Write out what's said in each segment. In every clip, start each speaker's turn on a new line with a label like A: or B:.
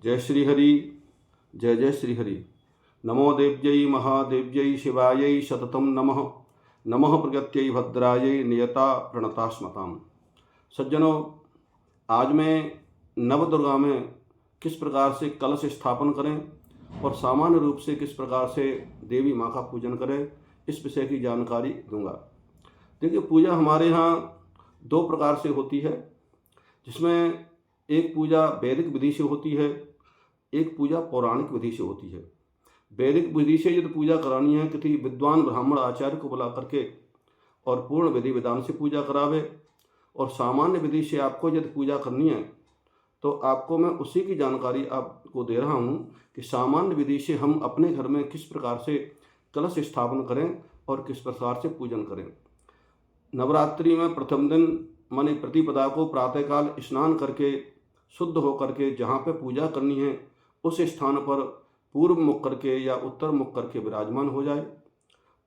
A: जय श्री हरि। जय जय श्री हरि। नमो देव्यै महादेव्यै शिवायै सततं नमः। नमः प्रगत्यै भद्रायै नियता प्रणता स्मताम्। सज्जनों, आज मैं नवदुर्गा में किस प्रकार से कलश स्थापन करें और सामान्य रूप से किस प्रकार से देवी माँ का पूजन करें, इस विषय की जानकारी दूंगा। देखिए, पूजा हमारे यहाँ दो प्रकार से होती है, जिसमें एक पूजा वैदिक विधि से होती है, एक पूजा पौराणिक विधि से होती है। वैदिक विधि से यदि पूजा करानी है किसी विद्वान ब्राह्मण आचार्य को बुला करके और पूर्ण विधि विधान से पूजा करावे, और सामान्य विधि से आपको यदि पूजा करनी है तो आपको मैं उसी की जानकारी आपको दे रहा हूँ कि सामान्य विधि से हम अपने घर में किस प्रकार से कलश स्थापन करें और किस प्रकार से पूजन करें। नवरात्रि में प्रथम दिन माने प्रतिपदा को प्रातःकाल स्नान करके शुद्ध होकर के जहाँ पे पूजा करनी है उस स्थान पर पूर्व मुख करके या उत्तर मुख करके विराजमान हो जाए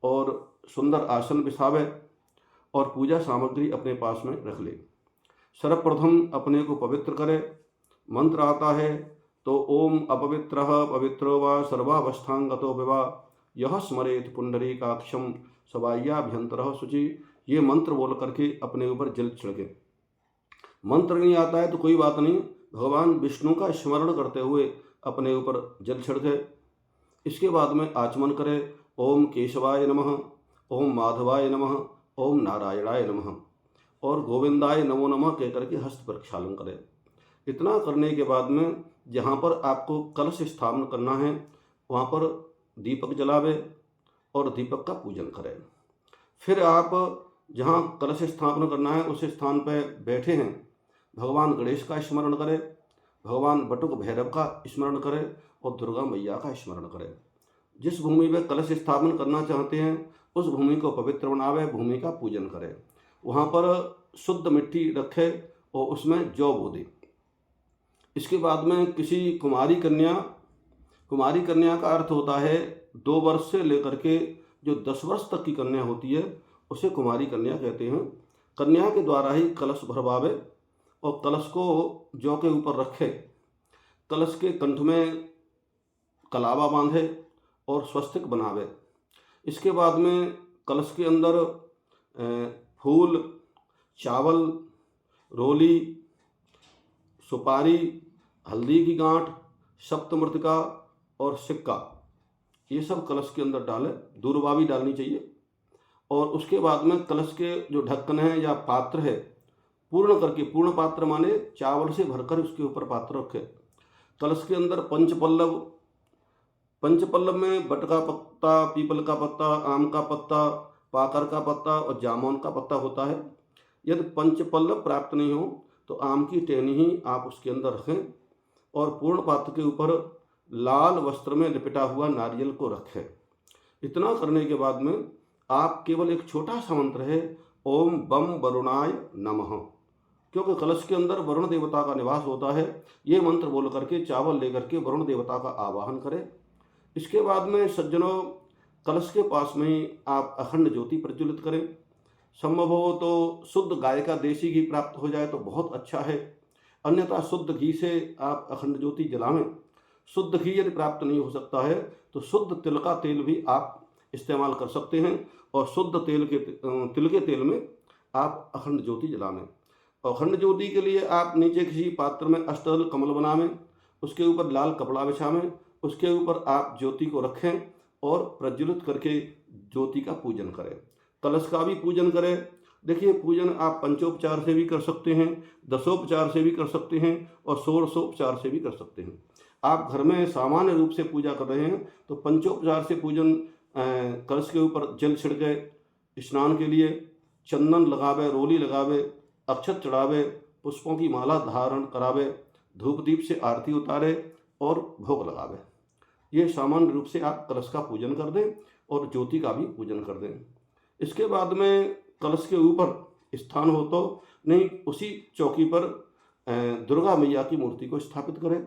A: और सुंदर आसन बिछावे और पूजा सामग्री अपने पास में रख ले। सर्वप्रथम अपने को पवित्र करे। मंत्र आता है तो ओम अपवित्रः पवित्रो वा सर्वावस्थांगतो विवा यह स्मरेत पुंडरीकाक्षम सवाय्याभ्यंतरः शुचि। ये मंत्र बोल करके अपने ऊपर जल छिड़के। मंत्र नहीं आता है तो कोई बात नहीं, भगवान विष्णु का स्मरण करते हुए अपने ऊपर जल छिड़के। इसके बाद में आचमन करे। ओम केशवाय नमः, ओम माधवाय नमः, ओम नारायणाय नमः और गोविंदाय नमो नमः कह करके हस्त प्रक्षालन करें। इतना करने के बाद में जहाँ पर आपको कलश स्थापन करना है वहाँ पर दीपक जलावे और दीपक का पूजन करें। फिर आप जहाँ कलश स्थापन करना है उस स्थान पर बैठे हैं भगवान गणेश का स्मरण करें, भगवान बटुक भैरव का स्मरण करें और दुर्गा मैया का स्मरण करें। जिस भूमि में कलश स्थापन करना चाहते हैं उस भूमि को पवित्र बनावे, भूमि का पूजन करें। वहाँ पर शुद्ध मिट्टी रखे और उसमें जौ बो दे। इसके बाद में किसी कुमारी कन्या का अर्थ होता है 2 वर्ष से लेकर के जो 10 वर्ष तक की कन्या होती है उसे कुमारी कन्या कहते हैं। कन्या के द्वारा ही कलश भरवावे और कलश को जौ के ऊपर रखे, कलश के कंठ में कलावा बांधे और स्वस्तिक बनावे। इसके बाद में कलश के अंदर फूल, चावल, रोली, सुपारी, हल्दी की गांठ, सप्तमृतिका और सिक्का, ये सब कलश के अंदर डालें। दूर्वा भी डालनी चाहिए। और उसके बाद में कलश के जो ढक्कन है या पात्र है पूर्ण करके, पूर्ण पात्र माने चावल से भरकर उसके ऊपर पात्र रखे। कलश के अंदर पंचपल्लव में बट का पत्ता, पीपल का पत्ता, आम का पत्ता, पाकर का पत्ता और जामुन का पत्ता होता है। यदि पंचपल्लव प्राप्त नहीं हो तो आम की टहनी ही आप उसके अंदर रखें और पूर्ण पात्र के ऊपर लाल वस्त्र में लिपटा हुआ नारियल को रखें। इतना करने के बाद में आप केवल एक छोटा सा मंत्र है ओम बम वरुणाय नमः, क्योंकि कलश के अंदर वरुण देवता का निवास होता है। ये मंत्र बोल करके चावल लेकर के वरुण देवता का आवाहन करें। इसके बाद में सज्जनों, कलश के पास में ही आप अखंड ज्योति प्रज्वलित करें। संभव हो तो शुद्ध गाय का देसी घी प्राप्त हो जाए तो बहुत अच्छा है, अन्यथा शुद्ध घी से आप अखंड ज्योति जलावें। शुद्ध घी यदि प्राप्त नहीं हो सकता है तो शुद्ध तिल का तेल भी आप इस्तेमाल कर सकते हैं और शुद्ध तिल के तेल में आप अखंड ज्योति जलावें। अखंड ज्योति के लिए आप नीचे किसी पात्र में अष्टदल कमल बनावें, उसके ऊपर लाल कपड़ा बिछावें, उसके ऊपर आप ज्योति को रखें और प्रज्वलित करके ज्योति का पूजन करें। कलश का भी पूजन करें। देखिए, पूजन आप पंचोपचार से भी कर सकते हैं, दशोपचार से भी कर सकते हैं और षोडशोपचार से भी कर सकते हैं। आप घर में सामान्य रूप से पूजा कर रहे हैं तो पंचोपचार से पूजन, कलश के ऊपर जल छिड़के, स्नान के लिए चंदन लगावे, रोली लगावे, अक्षत चढ़ावे, पुष्पों की माला धारण करावे, धूप दीप से आरती उतारे और भोग लगावे। ये सामान्य रूप से आप कलश का पूजन कर दें और ज्योति का भी पूजन कर दें। इसके बाद में कलश के ऊपर स्थान हो तो नहीं, उसी चौकी पर दुर्गा मैया की मूर्ति को स्थापित करें।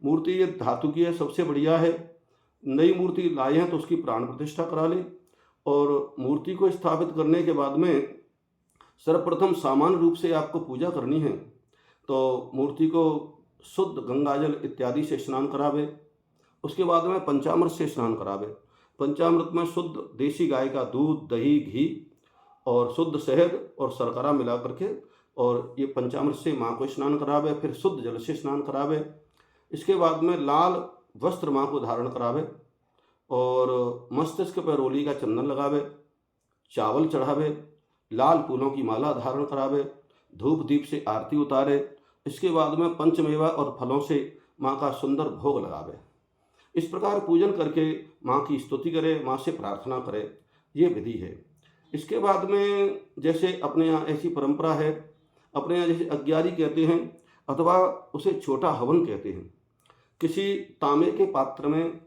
A: मूर्ति ये धातु की है, सबसे बढ़िया है। नई मूर्ति लाए हैं तो उसकी प्राण प्रतिष्ठा करा लें। और मूर्ति को स्थापित करने के बाद में सर्वप्रथम सामान्य रूप से आपको पूजा करनी है तो मूर्ति को शुद्ध गंगाजल इत्यादि से स्नान करावे। उसके बाद में पंचामृत से स्नान करावे। पंचामृत में शुद्ध देसी गाय का दूध, दही, घी और शुद्ध शहद और शर्करा मिला करके और ये पंचामृत से माँ को स्नान करावे। फिर शुद्ध जल से स्नान करावे। इसके बाद में लाल वस्त्र माँ को धारण करावे और मस्तिष्क पर रोली का चंदन लगावे, चावल चढ़ावे, लाल फूलों की माला धारण करावे, धूप दीप से आरती उतारे। इसके बाद में पंचमेवा और फलों से माँ का सुंदर भोग लगावे। इस प्रकार पूजन करके माँ की स्तुति करे, माँ से प्रार्थना करे, ये विधि है। इसके बाद में जैसे अपने यहाँ ऐसी परंपरा है, अपने यहाँ जैसे अग्यारी कहते हैं अथवा उसे छोटा हवन कहते हैं। किसी तांबे के पात्र में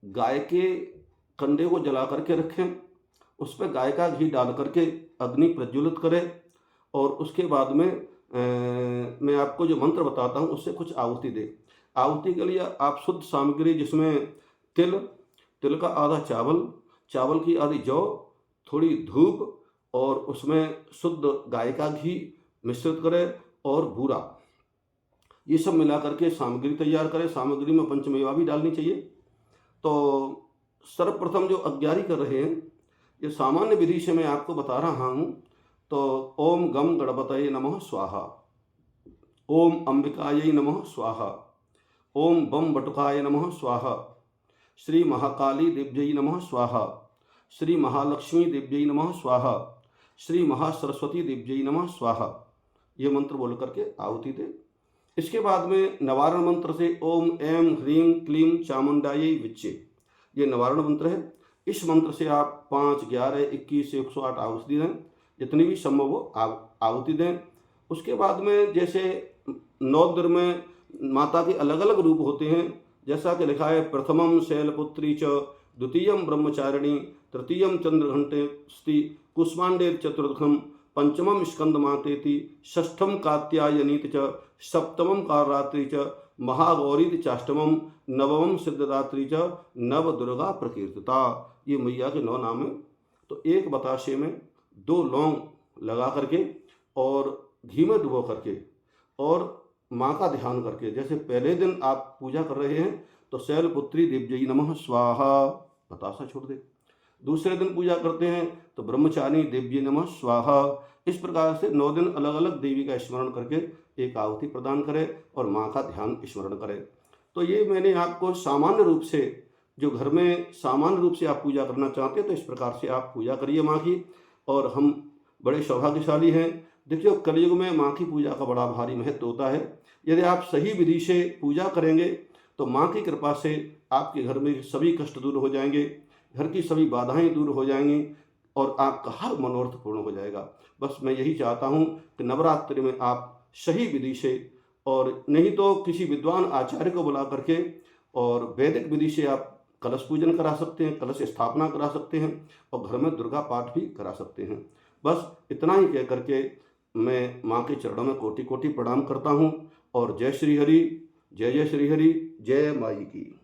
A: गाय के कंडे को जला करके रखें, उस पर गाय का घी डाल करके अग्नि प्रज्वलित करें और उसके बाद में मैं आपको जो मंत्र बताता हूँ उससे कुछ आहुति दे। आहुति के लिए आप शुद्ध सामग्री जिसमें तिल का आधा चावल की आधी जौ, थोड़ी धूप और उसमें शुद्ध गाय का घी मिश्रित करें और बूरा, ये सब मिला करके सामग्री तैयार करें। सामग्री में पंचमेवा भी डालनी चाहिए। तो सर्वप्रथम जो अग्यारी कर रहे हैं, ये सामान्य विधि से मैं आपको बता रहा हूँ। तो ओम गम गणपतये नमः स्वाहा, ओम अंबिकायै नमः स्वाहा, ओम बम बटुकाय नमः स्वाहा, श्री महाकाली देव्यै नमः स्वाहा, श्री महालक्ष्मी देव्यै नमः स्वाहा, श्री महासरस्वती देव्यै नमः स्वाहा, ये मंत्र बोल करके आहुति दे। इसके बाद में नवारण मंत्र से ओम ऐं ह्रीं क्लीं चामुंडायै विच्चे, ये नवारण मंत्र है। इस मंत्र से आप 5, 11, 21 से 108 आहुति दें, जितनी भी संभव हो आप आहुति दें। उसके बाद में जैसे 9 दिन में माता के अलग अलग रूप होते हैं, जैसा कि लिखा है प्रथमम शैलपुत्री च, द्वितीयम ब्रह्मचारिणी, तृतीयम चंद्रघंटेस्ति, कुष्मांडेर चतुर्थम, पंचमम स्कंदमातेति, षष्ठम कात्यायनीति च, सप्तमम कालरात्रि च, महागौरी चाष्टमम, नवमम सिद्धदात्री च, नव दुर्गा प्रकीर्तिता। ये मैया के 9 नाम है। तो एक बताशे में 2 लौंग लगा करके और घी में डुबो करके और माँ का ध्यान करके, जैसे पहले दिन आप पूजा कर रहे हैं तो शैलपुत्री देव्यै नमः स्वाहा बतासा छोड़ दे। दूसरे दिन पूजा करते हैं तो ब्रह्मचारिणी देव्यै नमः स्वाहा। इस प्रकार से 9 दिन अलग अलग देवी का स्मरण करके एक आहुति प्रदान करें और माँ का ध्यान स्मरण करें। तो ये मैंने आपको सामान्य रूप से, जो घर में सामान्य रूप से आप पूजा करना चाहते हैं तो इस प्रकार से आप पूजा करिए माँ की। और हम बड़े सौभाग्यशाली हैं। देखिए कलयुग में माँ की पूजा का बड़ा भारी महत्व होता है। यदि आप सही विधि से पूजा करेंगे तो माँ की कृपा से आपके घर में सभी कष्ट दूर हो जाएंगे, घर की सभी बाधाएं दूर हो जाएंगी और आपका हर मनोरथ पूर्ण हो जाएगा। बस मैं यही चाहता हूँ कि नवरात्रि में आप सही विधि से, और नहीं तो किसी विद्वान आचार्य को बुला करके और वैदिक विधि से आप कलश पूजन करा सकते हैं, कलश स्थापना करा सकते हैं और घर में दुर्गा पाठ भी करा सकते हैं। बस इतना ही कह करके मैं माँ के चरणों में कोटि कोटि प्रणाम करता हूँ और जय श्री हरि, जय जय श्री हरि, जय माई की।